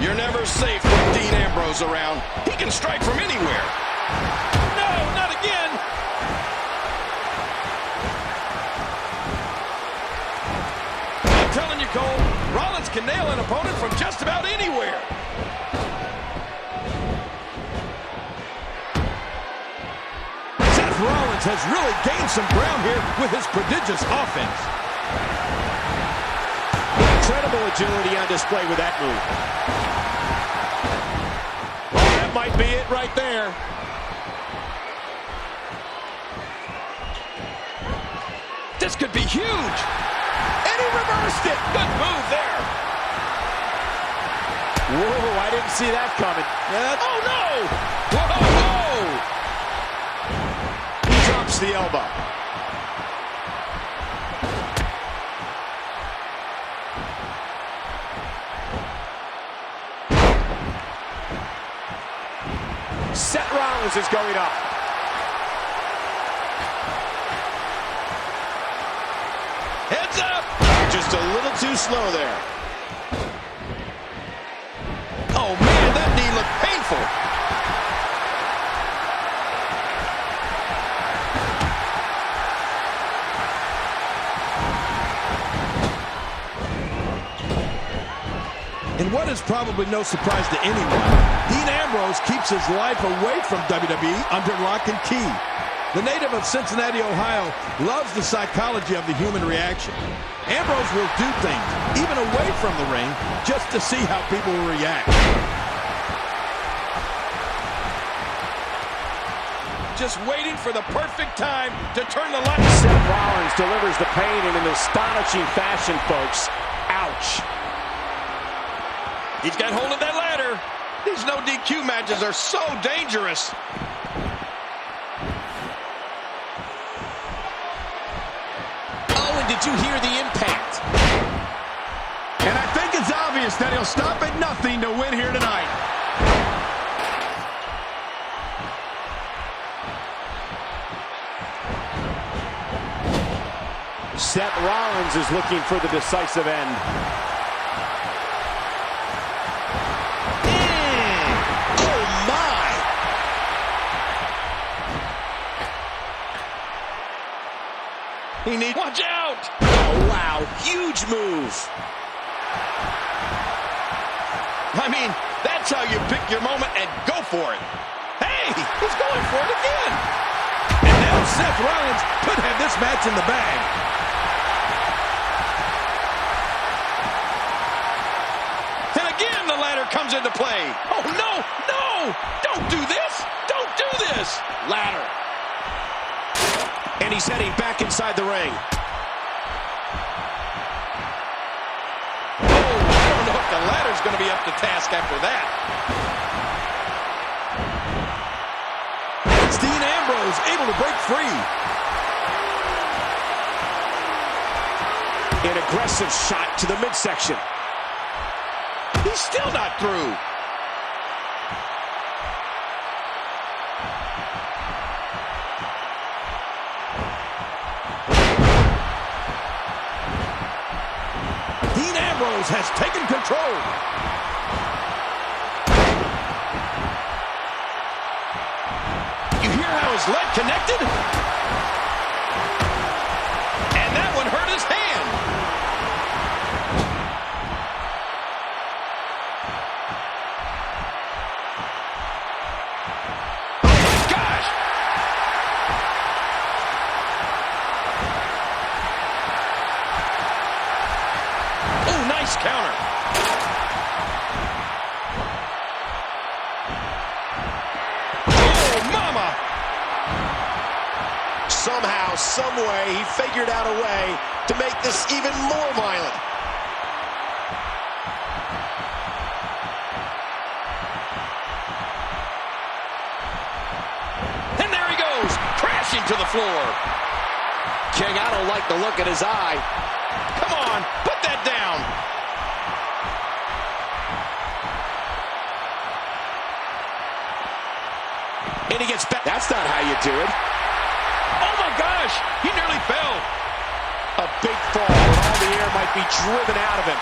You're never safe with Dean Ambrose around. He can strike from anywhere. No, not again. I'm telling you, Cole, Rollins can nail an opponent from just about anywhere. Seth Rollins has really gained some ground here with his prodigious offense. Incredible agility on display with that move. Oh, that might be it right there. This could be huge. And he reversed it. Good move there. Whoa, I didn't see that coming. Oh, no. Whoa, whoa. He drops the elbow. Seth Rollins is going up. Heads up. Just a little too slow there. Oh, man, that knee looked painful. And what is probably no surprise to anyone, Dean Ambrose keeps his life away from WWE under lock and key. The native of Cincinnati, Ohio, loves the psychology of the human reaction. Ambrose will do things, even away from the ring, just to see how people will react. Just waiting for the perfect time to turn the light. Seth Rollins delivers the pain in an astonishing fashion, folks. Ouch. He's got hold of that ladder. These no DQ matches are so dangerous. Oh, and did you hear the impact? And I think it's obvious that he'll stop at nothing to win here tonight. Seth Rollins is looking for the decisive end. He needs... Watch out! Oh, wow. Huge move. I mean, that's how you pick your moment and go for it. Hey, he's going for it again. And now Seth Rollins could have this match in the bag. And again, the ladder comes into play. Oh, no, no! Don't do this! Don't do this! Ladder. And he's heading back inside the ring. Oh, I don't know if the ladder's going to be up to task after that. It's Dean Ambrose able to break free. An aggressive shot to the midsection. He's still not through. Dean Ambrose has taken control. You hear how his leg connected? And that one hurt his hand. Oh my gosh! Oh, nice counter. Oh, mama! Somehow, someway, he figured out a way to make this even more violent. And there he goes, crashing to the floor. King, I don't like the look in his eye. Come on, put that down. And he gets back. That's not how you do it. Oh my gosh, he nearly fell. A big fall, and all the air might be driven out of him.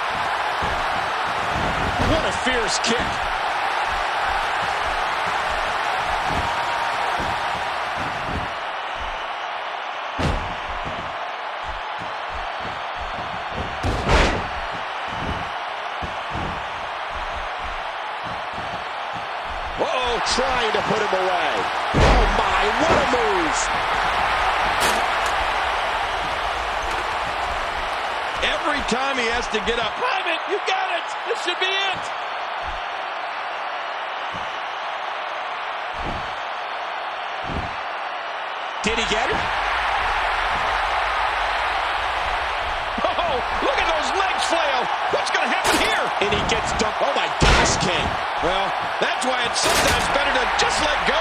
What a a fierce kick. Whoa, trying to put him away. Oh my, what a move. Every time he has to get up. Private, you got it. This should be it. Did he get it? Oh, look at those legs flail. What's going to happen here? And he gets dunked. Oh my gosh, King. Well, that's why it's sometimes better to just let go.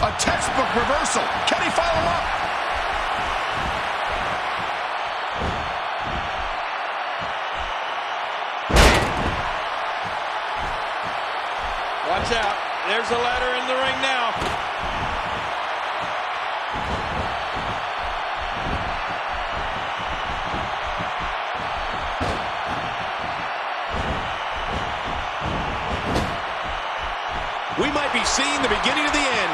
A textbook reversal. Can he follow up? Watch out. There's a ladder in the ring now. We might be seeing the beginning of the end.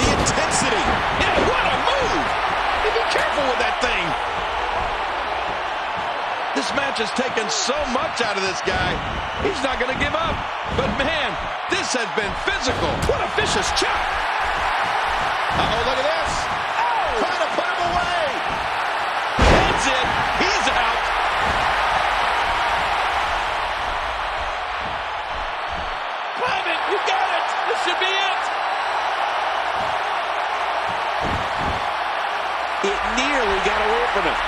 The intensity. Yeah, what a move. Be careful with that thing. This match has taken so much out of this guy. He's not going to give up. But, man, this has been physical. What a vicious chop. Uh-oh, look at this. Oh! Trying to put him away. That's it. He's out. Private, you got it. This should be it. It nearly got away from him.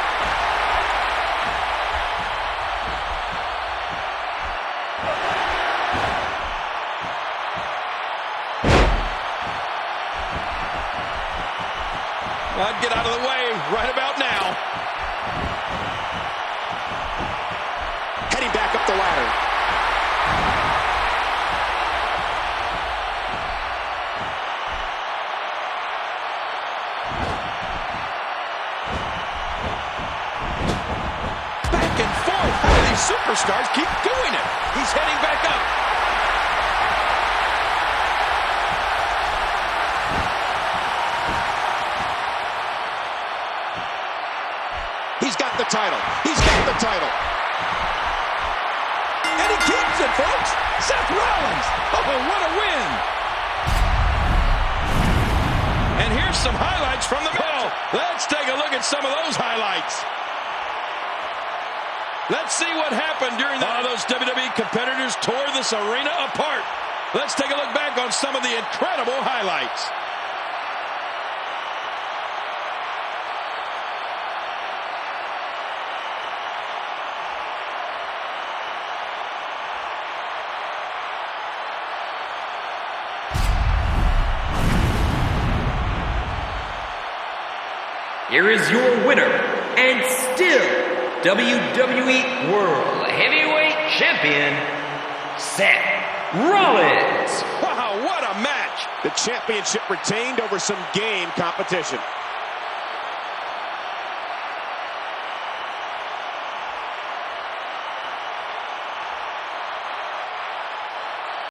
I'd get out of the way right about now. Heading back up the ladder. Back and forth. How do these superstars keep doing it? He's heading back up. He's got the title. He's got the title. And he keeps it, folks. Seth Rollins. Oh, what a win. And here's some highlights from the match. Let's take a look at some of those highlights. Let's see what happened during that. Those WWE competitors tore this arena apart. Let's take a look back on some of the incredible highlights. Here is your winner, and still WWE World Heavyweight Champion, Seth Rollins. Wow, what a match. The championship retained over some game competition.